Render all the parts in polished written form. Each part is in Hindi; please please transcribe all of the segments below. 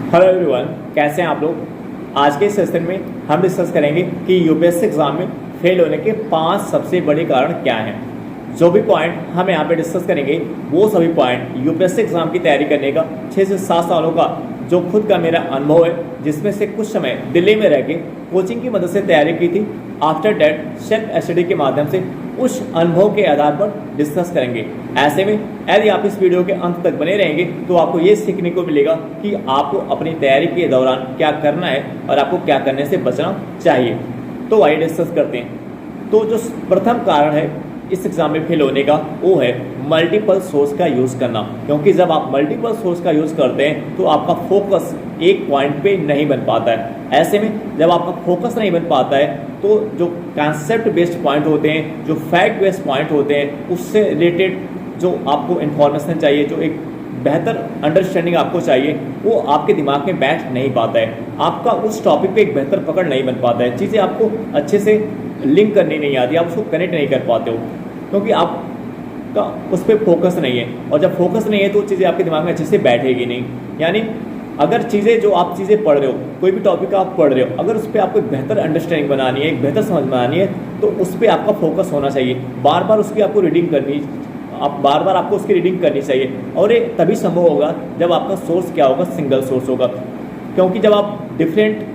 हेलो एवरीवन, कैसे हैं आप लोग। आज के सेशन में हम डिस्कस करेंगे कि यूपीएससी एग्जाम में फेल होने के 5 सबसे बड़े कारण क्या हैं। जो भी पॉइंट हम यहाँ पे डिस्कस करेंगे वो सभी पॉइंट यूपीएससी एग्जाम की तैयारी करने का 6 से 7 सालों का जो खुद का मेरा अनुभव है, जिसमें से कुछ समय दिल्ली में रह के कोचिंग की मदद से तैयारी की थी। आफ्टर डेट सेल्फ स्टडी के माध्यम से उस अनुभव के आधार पर डिस्कस करेंगे। ऐसे में यदि आप इस वीडियो के अंत तक बने रहेंगे तो आपको ये सीखने को मिलेगा कि आपको अपनी तैयारी के दौरान क्या करना है और आपको क्या करने से बचना चाहिए। तो आइए डिस्कस करते हैं। तो जो प्रथम कारण है इस एग्जाम में फेल होने का, वो है मल्टीपल सोर्स का यूज़ करना। क्योंकि जब आप मल्टीपल सोर्स का यूज़ करते हैं तो आपका फोकस एक पॉइंट पे नहीं बन पाता है। ऐसे में जब आपका फोकस नहीं बन पाता है तो जो कॉन्सेप्ट बेस्ड पॉइंट होते हैं, जो फैक्ट बेस्ड पॉइंट होते हैं, उससे रिलेटेड जो आपको इन्फॉर्मेशन चाहिए, जो एक बेहतर अंडरस्टैंडिंग आपको चाहिए, वो आपके दिमाग में बैठ नहीं पाता है। आपका उस टॉपिक पे एक बेहतर पकड़ नहीं बन पाता है। चीज़ें आपको अच्छे से लिंक करनी नहीं आती, आप उसको कनेक्ट नहीं कर पाते हो, क्योंकि आपका उस पर फोकस नहीं है। और जब फोकस नहीं है तो चीज़ें आपके दिमाग में अच्छे से बैठेगी नहीं। यानी अगर चीज़ें जो आप चीज़ें पढ़ रहे हो, कोई भी टॉपिक आप पढ़ रहे हो, अगर उस पर आपको एक बेहतर अंडरस्टैंडिंग बनानी है, एक बेहतर समझ बनानी है, तो उस पर आपका फोकस होना चाहिए। बार बार उसकी आपको रीडिंग करनी, आप बार बार आपको उसकी रीडिंग करनी चाहिए। और ये तभी संभव होगा जब आपका सोर्स क्या होगा, सिंगल सोर्स होगा। क्योंकि जब आप डिफरेंट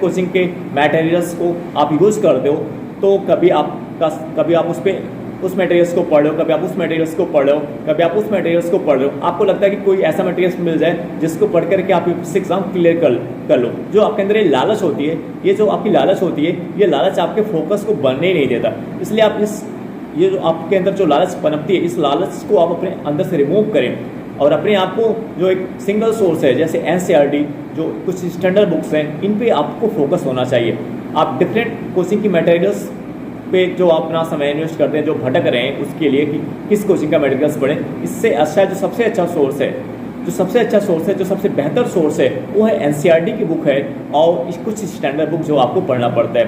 कोचिंग के मटेरियल्स को आप यूज़ करते हो तो कभी आप उस मटेरियल्स को पढ़ रहे हो, कभी आप उस मटेरियल्स को पढ़ रहे हो, कभी आप उस मटेरियल्स को पढ़ रहे हो। आपको लगता है कि कोई ऐसा मटेरियल्स मिल जाए जिसको पढ़ करके आप इस एग्जाम क्लियर कर लो। जो आपके अंदर ये लालच होती है, ये जो आपकी लालच होती है, ये लालच आपके फोकस को बनने ही नहीं देता। इसलिए आप ये जो आपके अंदर जो लालच पनपती है, इस लालच को आप अपने अंदर से रिमूव करें और अपने आप को जो एक सिंगल सोर्स है, जैसे एनसीईआरटी, जो कुछ स्टैंडर्ड बुक्स हैं, इन पे आपको फोकस होना चाहिए। आप डिफरेंट कोचिंग की मटेरियल्स पे जो अपना समय इन्वेस्ट करते हैं, जो भटक रहे हैं उसके लिए कि किस कोचिंग का मटेरियल्स पढ़ें, इससे अच्छा जो सबसे अच्छा सोर्स है, जो सबसे बेहतर सोर्स है, वो है एनसीईआरटी की बुक है और कुछ स्टैंडर्ड बुक जो आपको पढ़ना पड़ता है।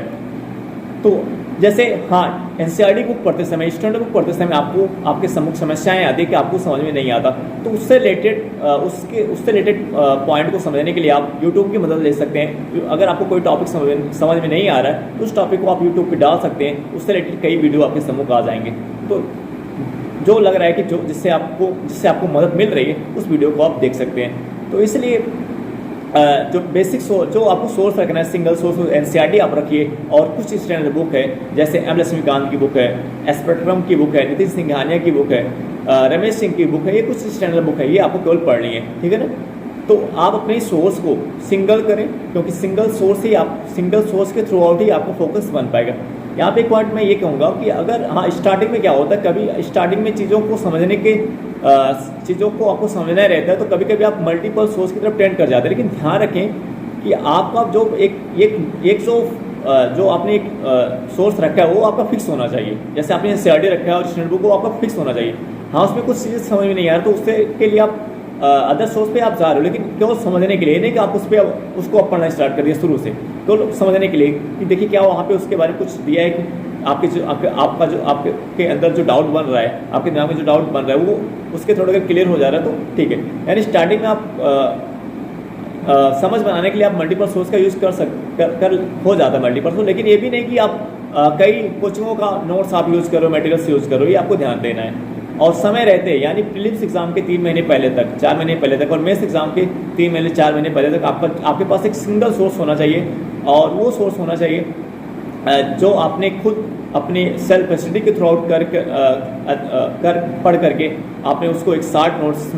तो जैसे एनसीईआरटी बुक पढ़ते समय, स्टैंडर्ड बुक पढ़ते समय आपको आपके सम्मुख समस्याएं आती है कि आपको समझ में नहीं आता, तो उससे रिलेटेड पॉइंट को समझने के लिए आप यूट्यूब की मदद ले सकते हैं। अगर आपको कोई टॉपिक समझ में नहीं आ रहा है तो उस टॉपिक को आप यूट्यूब पे डाल सकते हैं, उससे रिलेटेड कई वीडियो आपके सम्मुख आ जाएंगे। तो जो लग रहा है कि जिससे आपको मदद मिल रही है, उस वीडियो को आप देख सकते हैं। तो इसलिए जो बेसिक जो आपको सोर्स रखना है, सिंगल सोर्स एनसीईआरटी आप रखिए। और कुछ स्टैंडर्ड बुक है, जैसे एम लक्ष्मीकांत की बुक है, स्पेक्ट्रम की बुक है, नितिन सिंघानिया की बुक है, रमेश सिंह की बुक है, ये कुछ स्टैंडर्ड बुक है, ये आपको केवल पढ़नी है, ठीक है ना। तो आप अपने सोर्स को सिंगल करें, क्योंकि सिंगल सोर्स के थ्रू आउट ही आपको फोकस बन पाएगा। यहाँ पे एक पॉइंट मैं ये कहूँगा कि अगर स्टार्टिंग में क्या होता है, कभी स्टार्टिंग में चीज़ों को आपको समझना रहता है, तो कभी कभी आप मल्टीपल सोर्स की तरफ टेंड कर जाते हैं। लेकिन ध्यान रखें कि आपका जो जो आपने एक सोर्स रखा है वो आपका फिक्स होना चाहिए। जैसे आपने एनसीईआरटी रखा है और स्टैंडर्ड बुक, वो आपका फिक्स होना चाहिए। उसमें कुछ चीज़ें समझ में नहीं आ रहा तो उससे के लिए आप अदर सोर्स पे आप जा रहे हो, लेकिन केवल समझने के लिए नहीं कि आप उसको आप पढ़ना स्टार्ट कर दिया शुरू से, तो समझने के लिए कि देखिए क्या वहाँ पे उसके बारे में कुछ दिया है कि आपके अंदर जो डाउट बन रहा है, आपके दिमाग में जो डाउट बन रहा है, वो उसके थोड़ा अगर क्लियर हो जा रहा है तो ठीक है। यानी स्टार्टिंग में आप समझ बनाने के लिए आप मल्टीपल सोर्स का यूज़ हो जाता है मल्टीपल सोर्स। लेकिन ये भी नहीं कि आप कई कोचिंगों का नोट्स आप यूज़ करो, मटेरियल्स यूज़ करो, ये आपको ध्यान देना है। और समय रहते, यानी प्रीलिम्स एग्जाम के 3 महीने पहले तक, 4 महीने पहले तक, और मेंस एग्जाम के 3 महीने 4 महीने पहले तक आपके पास एक सिंगल सोर्स होना चाहिए। और वो सोर्स होना चाहिए जो आपने खुद अपने सेल्फ स्टडी के थ्रू आउट पढ़ करके आपने उसको एक 60 नोट्स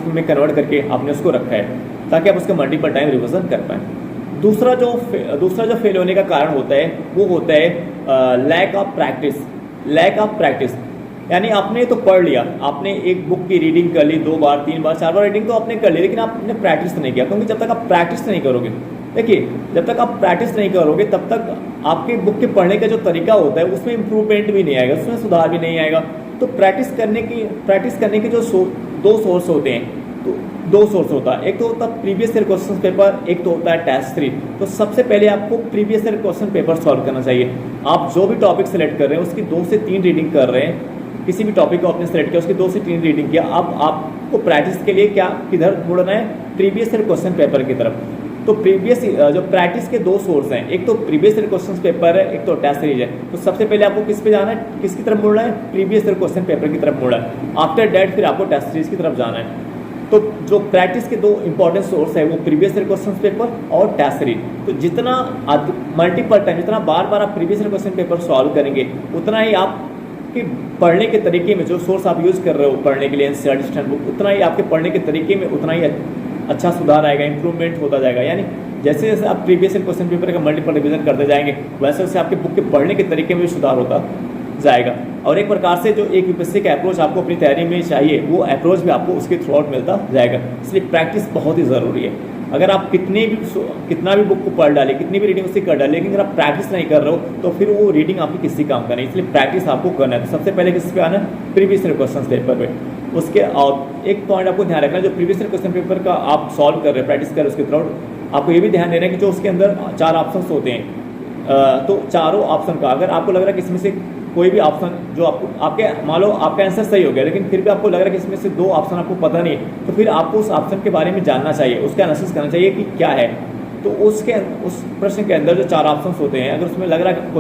में कन्वर्ट करके आपने उसको रखा है, ताकि आप उसका मल्टीपल टाइम रिविजन कर पाएँ। दूसरा जो फेल होने का कारण होता है वो होता है लैक ऑफ प्रैक्टिस। यानी आपने तो पढ़ लिया, आपने एक बुक की रीडिंग कर ली 2 बार 3 बार 4 बार रीडिंग तो आपने कर ली, लेकिन आपने प्रैक्टिस नहीं किया। क्योंकि जब तक आप प्रैक्टिस नहीं करोगे, देखिए जब तक आप प्रैक्टिस नहीं करोगे तब तक आपके बुक के पढ़ने का जो तरीका होता है उसमें इम्प्रूवमेंट भी नहीं आएगा, उसमें सुधार भी नहीं आएगा। तो प्रैक्टिस करने के जो 2 सोर्स होते हैं, तो 2 सोर्स होता है, एक तो होता है प्रीवियस ईयर क्वेश्चन पेपर, एक तो होता है टेस्ट 3। तो सबसे पहले आपको previous year question paper solve करना चाहिए। आप जो भी टॉपिक सेलेक्ट कर रहे हैं उसकी 2 से 3 रीडिंग कर रहे हैं, किसी भी टॉपिक को आपने सेलेक्ट किया, उसकी 2 से 3 रीडिंग किया, अब आपको प्रैक्टिस के लिए क्या किधर मुड़ना है, प्रीवियस ईयर क्वेश्चन पेपर की तरफ। तो प्रीवियस जो प्रैक्टिस के 2 सोर्स हैं, एक तो प्रीवियस ईयर क्वेश्चन पेपर है, एक तो टेस्ट सीरीज है। तो सबसे पहले आपको किस पे जाना है, किसकी तरफ मुड़ना है, प्रीवियस ईयर क्वेश्चन पेपर की तरफ मुड़ना है। आफ्टर दैट फिर आपको टेस्ट सीरीज की तरफ जाना है। तो जो प्रैक्टिस के 2 इंपॉर्टेंट सोर्स है वो प्रीवियस ईयर क्वेश्चन पेपर और टेस्ट सीरीज। तो जितना मल्टीपल टाइम, जितना बार बार आप previous year question paper solve करेंगे, उतना ही आप कि पढ़ने के तरीके में, जो सोर्स आप यूज़ कर रहे हो पढ़ने के लिए एनसीईआरटी स्टैंड बुक, उतना ही आपके पढ़ने के तरीके में उतना ही अच्छा सुधार आएगा, इंप्रूवमेंट होता जाएगा। यानी जैसे जैसे आप प्रीवियस ईयर क्वेश्चन पेपर का मल्टीपल रिवीजन करते जाएंगे, वैसे वैसे आपके बुक के पढ़ने के तरीके में भी सुधार होता जाएगा। और एक प्रकार से जो एक यूपीएससी का अप्रोच आपको अपनी तैयारी में चाहिए, वो अप्रोच भी आपको उसके थ्रू आउट मिलता जाएगा। इसलिए प्रैक्टिस बहुत ही ज़रूरी है। अगर आप कितना भी बुक को पढ़ डालें, कितनी भी रीडिंग उसकी कर डालें, लेकिन अगर आप प्रैक्टिस नहीं कर रहे हो तो फिर वो रीडिंग आपकी किसी काम का नहीं। इसलिए प्रैक्टिस आपको करना है। तो सबसे पहले किस पे आना है, प्रीवियस ईयर क्वेश्चन पेपर पे। उसके और एक पॉइंट आपको ध्यान रखना है, जो प्रीवियस ईयर क्वेश्चन पेपर का आप सॉल्व कर रहे हैं, प्रैक्टिस कर रहे हैं, उसके थ्रू आपको ये भी ध्यान देना है कि जो उसके अंदर 4 ऑप्शन होते हैं, तो चारों ऑप्शन का अगर आपको लग रहा है कि इसमें से कोई भी ऑप्शन जो आपके मान लो आपका आंसर सही हो गया, लेकिन फिर भी आपको लग रहा है कि इसमें से 2 ऑप्शन आपको पता नहीं है, तो फिर आपको उस ऑप्शन के बारे में जानना चाहिए, उसका एनालिसिस करना चाहिए कि क्या है। तो उस प्रश्न के अंदर जो 4 ऑप्शन होते हैं, अगर उसमें लग रहा है कि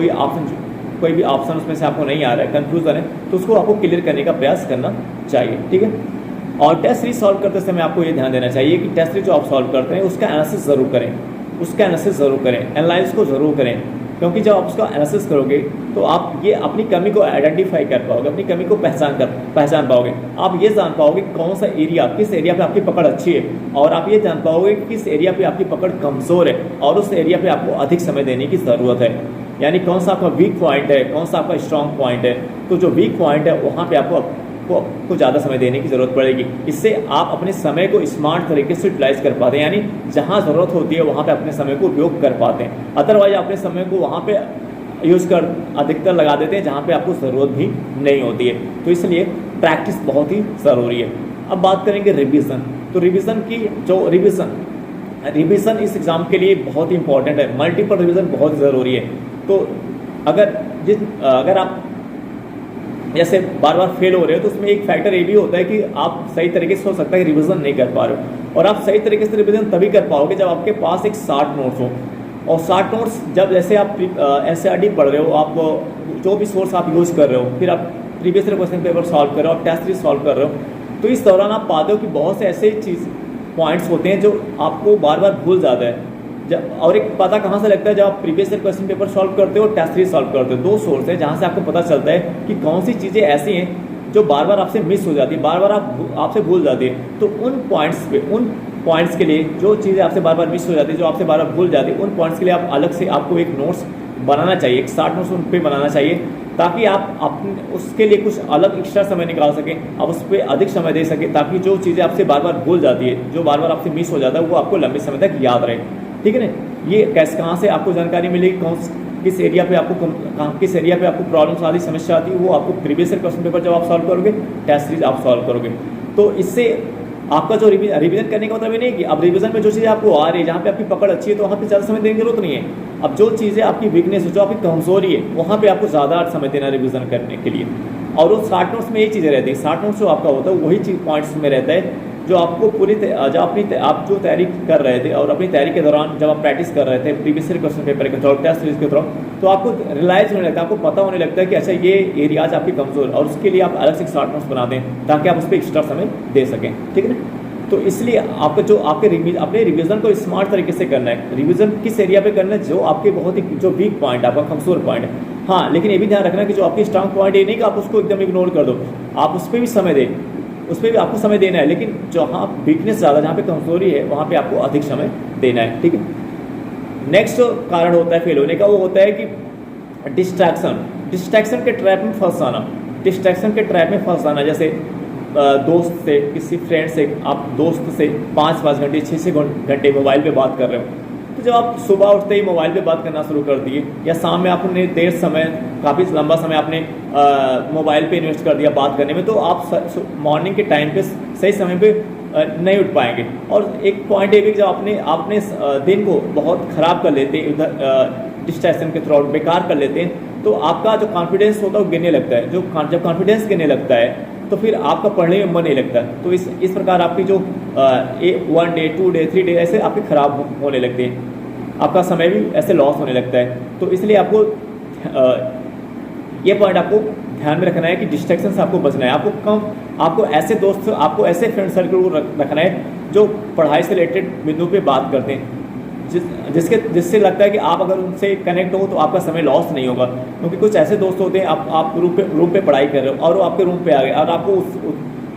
कोई भी ऑप्शन उसमें से आपको नहीं आ रहा है, कंफ्यूजन है, तो उसको आपको क्लियर करने का प्रयास करना चाहिए। ठीक है। और टेस्ट सीरीज सॉल्व करते समय आपको ये ध्यान देना चाहिए कि टेस्ट सीरीज जो आप सॉल्व करते हैं उसका एनालिसिस ज़रूर करें, एनालाइज को ज़रूर करें। क्योंकि जब आप उसका एनालिसिस करोगे तो आप ये अपनी कमी को आइडेंटिफाई कर पाओगे, अपनी कमी को पहचान पाओगे। आप ये जान पाओगे कौन सा एरिया, किस एरिया पे आपकी पकड़ अच्छी है, और आप ये जान पाओगे कि किस एरिया पे आपकी पकड़ कमज़ोर है और उस एरिया पे आपको अधिक समय देने की ज़रूरत है। यानी कौन सा आपका वीक पॉइंट है, कौन सा आपका स्ट्रॉन्ग पॉइंट है। तो जो वीक पॉइंट है वहाँ पर आपको ज़्यादा समय देने की ज़रूरत पड़ेगी। इससे आप अपने समय को स्मार्ट तरीके से यूटिलाइज कर पाते हैं, यानी जहाँ ज़रूरत होती है वहाँ पे अपने समय को उपयोग कर पाते हैं। अदरवाइज अपने समय को वहाँ पे यूज़ कर अधिकतर लगा देते हैं जहाँ पे आपको ज़रूरत भी नहीं होती है। तो इसलिए प्रैक्टिस बहुत ही ज़रूरी है। अब बात करेंगे रिवीजन। तो रिवीजन की जो रिवीजन इस एग्ज़ाम के लिए बहुत ही इंपॉर्टेंट है, मल्टीपल रिवीजन बहुत ज़रूरी है। तो अगर आप जैसे बार बार फेल हो रहे हो तो उसमें एक फैक्टर ये भी होता है कि आप सही तरीके से हो सकता है कि रिवीजन नहीं कर पा रहे हो, और आप सही तरीके से रिवीजन तभी कर पाओगे जब आपके पास एक शॉर्ट नोट्स हो। और शॉर्ट नोट्स जब जैसे आप एनसीईआरटी पढ़ रहे हो, आप जो भी सोर्स आप यूज़ कर रहे हो, फिर आप previous year question paper solve कर रहे हो, आप टेस्ट सीरीज सॉल्व कर रहे हो, तो इस दौरान आप पाते हो कि बहुत से ऐसे पॉइंट्स होते हैं जो आपको बार बार भूल जाता है। और एक पता कहाँ से लगता है, जब आप previous year question paper solve करते हो, टेस्ट सीरीज सॉल्व करते हो, 2 सोर्स है जहाँ से आपको पता चलता है कि कौन सी चीज़ें ऐसी हैं जो बार बार आपसे मिस हो जाती है, बार बार आपसे भूल जाती है। तो उन पॉइंट्स के लिए जो चीज़ें आपसे बार बार मिस हो जाती है, जो आपसे बार बार भूल जाती है, उन पॉइंट्स के लिए आप अलग से आपको एक नोट्स बनाना चाहिए, एक शॉर्ट नोट्स उन पर बनाना चाहिए, ताकि आप अपने उसके लिए कुछ अलग एक्स्ट्रा समय निकाल सकें, आप उस पर अधिक समय दे सकें, ताकि जो चीज़ें आपसे बार बार भूल जाती है, जो बार बार आपसे मिस हो जाता है, वो आपको लंबे समय तक याद रहे। ठीक है ना। ये कहाँ से आपको जानकारी मिलेगी, किस एरिया पे आपको प्रॉब्लम्स आती, समस्या आती है, वो आपको प्रीवियस ईयर क्वेश्चन पेपर जब आप सॉल्व करोगे, टेस्ट सीरीज आप सॉल्व करोगे। तो इससे आपका जो रिवीजन करने का मतलब ये नहीं है कि अब रिवीजन में जो चीज़ें आपको आ रही है, जहाँ पे आपकी पकड़ अच्छी है, तो वहाँ पे ज़्यादा समय देने की जरूरत नहीं है। अब जो चीज़ें आपकी वीकनेस है, जो आपकी कमजोरी है, वहाँ पे आपको ज़्यादा समय देना रिवीजन करने के लिए। और वो शॉर्ट नोट्स में ये चीज़ें रहती है, शॉर्ट नोट्स जो आपका होता है वही चीज़ पॉइंट्स में रहता है, जो आपको आप जो तैयारी कर रहे थे और अपनी तैयारी के दौरान जब आप प्रैक्टिस कर रहे थे प्रीवियस ईयर क्वेश्चन पेपर के थ्रू, टेस्ट सीरीज के थ्रू, तो आपको रियलाइज होने लगता है, आपको पता होने लगता है कि अच्छा ये एरियाज आपकी कमजोर, और उसके लिए आप अलग से शॉर्ट नोट्स बना दें ताकि आप उस पर एक्स्ट्रा समय दे सकें। ठीक है ना। तो इसलिए आपको जो अपने रिवीजन को स्मार्ट तरीके से करना है। रिवीजन किस एरिया पे करना है, जो आपके बहुत ही जो वीक पॉइंट है, आपका कमजोर पॉइंट है। हाँ, लेकिन ये भी ध्यान रखना कि जो आपकी स्ट्रांग पॉइंट है, नहीं कि आप उसको एकदम इग्नोर कर दो, आप उस पर भी समय दें, उस पर भी आपको समय देना है, लेकिन जहाँ वीकनेस ज़्यादा, जहाँ पे कमजोरी है, वहाँ पे आपको अधिक समय देना है। ठीक है। नेक्स्ट जो कारण होता है फेल होने का, वो होता है कि डिस्ट्रैक्शन के ट्रैप में फंस जाना। जैसे दोस्त से, किसी फ्रेंड से, आप दोस्त से 5-5 घंटे 6-6 घंटे मोबाइल पे बात कर रहे हो, तो जब आप सुबह उठते ही मोबाइल पे बात करना शुरू कर दिए, या शाम में आपने काफ़ी लंबा समय आपने मोबाइल पे इन्वेस्ट कर दिया बात करने में, तो आप मॉर्निंग के टाइम पे सही समय पे नहीं उठ पाएंगे। और एक पॉइंट ये भी, जब आपने दिन को बहुत ख़राब कर लेते हैं, उधर डिस्ट्रैक्शन के थ्रू बेकार कर लेते हैं, तो आपका जो कॉन्फिडेंस होता है वो गिरने लगता है। जब कॉन्फिडेंस गिरने लगता है तो फिर आपका पढ़ने में मन नहीं लगता। तो इस प्रकार आपकी जो 1 डे 2 डे 3 डे ऐसे आपके खराब होने लगते हैं, आपका समय भी ऐसे लॉस होने लगता है। तो इसलिए आपको ये पॉइंट आपको ध्यान में रखना है कि डिस्ट्रैक्शन से आपको बचना है। आपको ऐसे दोस्त, आपको ऐसे फ्रेंड सर्कल को रखना है जो पढ़ाई से रिलेटेड बिंदु पे बात करते हैं, जिससे लगता है कि आप अगर उनसे कनेक्ट हो तो आपका समय लॉस नहीं होगा। क्योंकि कुछ ऐसे दोस्त होते हैं, आप रूम पे पढ़ाई कर रहे हो और वो आपके रूम पे आ गए और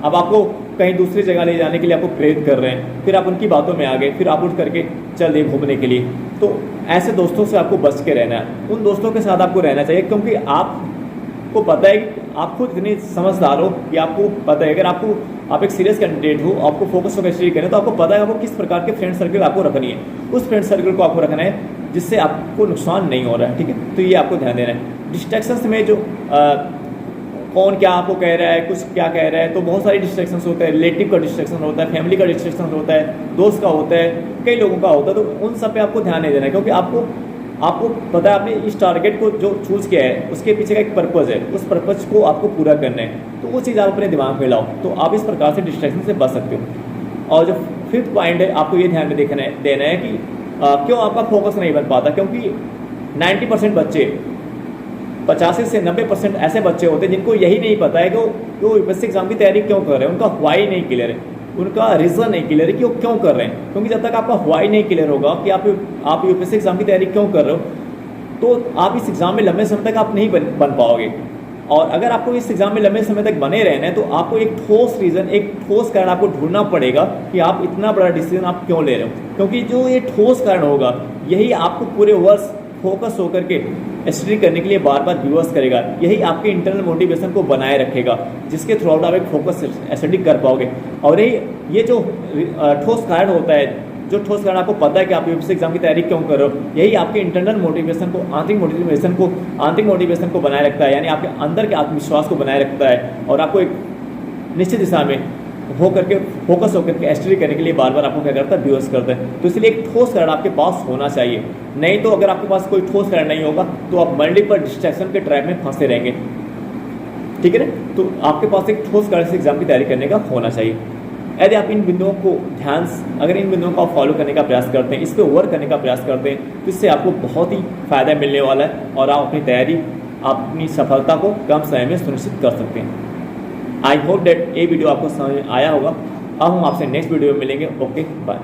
आपको कहीं दूसरी जगह ले जाने के लिए आपको प्रेरित कर रहे हैं, फिर आप उनकी बातों में आ गए, फिर आप उठ करके चल दिए घूमने के लिए। तो ऐसे दोस्तों से आपको बच के रहना है, उन दोस्तों के साथ आपको रहना चाहिए। क्योंकि आपको पता है कि आप खुद इतने समझदार हो कि आपको पता है अगर आप एक सीरियस कैंडिडेट हो, आपको फोकस होकर स्टडी करें तो आपको पता है आपको किस प्रकार के फ्रेंड सर्कल आपको रखनी है। उस फ्रेंड सर्कल को आपको रखना है जिससे आपको नुकसान नहीं हो रहा है, ठीक है। तो ये आपको ध्यान देना है। डिस्ट्रैक्शंस में जो कौन क्या आपको कह रहा है, कुछ क्या कह रहा है, तो बहुत सारी डिस्ट्रैक्शंस होते हैं। रिलेटिव का डिस्ट्रैक्शन होता है, फैमिली का डिस्ट्रैक्शन होता है, दोस्त का होता है, कई लोगों का होता है। तो उन सब पे आपको ध्यान नहीं देना है, क्योंकि आपको पता है आपने इस टारगेट को जो चूज़ किया है उसके पीछे का एक पर्पज़ है, उस पर्पज़ को आपको पूरा करना है। तो वो चीज़ आप अपने दिमाग में लाओ, तो आप इस प्रकार से डिस्ट्रैक्शन से बच सकते हो। और जो 5th पॉइंट है, आपको ये ध्यान में देना है कि क्यों आपका फोकस नहीं बन पाता। क्योंकि 90% बच्चे, 85 से 90% ऐसे बच्चे होते हैं जिनको यही नहीं पता है कि वो यूपीएससी एग्जाम की तैयारी क्यों कर रहे हैं। उनका व्हाई नहीं क्लियर है, उनका रीज़न नहीं क्लियर है कि वो क्यों कर रहे हैं। क्योंकि जब तक आपका व्हाई नहीं क्लियर होगा कि आप यूपीएससी एग्जाम की तैयारी क्यों कर रहे हो, तो आप इस एग्ज़ाम में लंबे समय तक आप नहीं बन पाओगे। और अगर आपको इस एग्ज़ाम में लंबे समय तक बने रहना है तो आपको एक ठोस रीज़न, एक ठोस कारण आपको ढूंढना पड़ेगा कि आप इतना बड़ा डिसीजन आप क्यों ले रहे हो। क्योंकि जो ये ठोस कारण होगा यही आपको पूरे वर्ष फोकस होकर के स्टडी करने के लिए बार बार रिवर्स करेगा। यही आपके इंटरनल मोटिवेशन को बनाए रखेगा, जिसके थ्रू आउट आप एक फोकस स्टडी कर पाओगे। और ये जो ठोस कारण होता है, जो ठोस कारण आपको पता है कि आप यूपीएससी एग्जाम की तैयारी क्यों कर रहे हो, यही आपके इंटरनल मोटिवेशन को, आंतरिक मोटिवेशन को बनाए रखता है। यानी आपके अंदर के आत्मविश्वास को बनाए रखता है और आपको एक निश्चित दिशा में फोकस होकर के स्टडी करने के लिए बार बार आपको क्या करता है, रिवर्स करता है। तो इसलिए एक ठोस कारण आपके पास होना चाहिए। नहीं तो अगर आपके पास कोई ठोस कारण नहीं होगा तो आप मल्टीपल डिस्ट्रैक्शन के ट्रैप में फंसे रहेंगे, ठीक है ना। तो आपके पास एक ठोस कारण से एग्जाम की तैयारी करने का होना चाहिए। यदि आप इन बिंदुओं को अगर इन बिंदुओं को आप फॉलो करने का प्रयास करते हैं, इस पर वर्क करने का प्रयास करते हैं, तो इससे आपको बहुत ही फायदा मिलने वाला है और आप अपनी तैयारी, अपनी सफलता को कम समय में सुनिश्चित कर सकते हैं। आई होप दैट ये वीडियो आपको समझ में आया होगा। अब हम आपसे नेक्स्ट वीडियो में मिलेंगे। Okay, bye.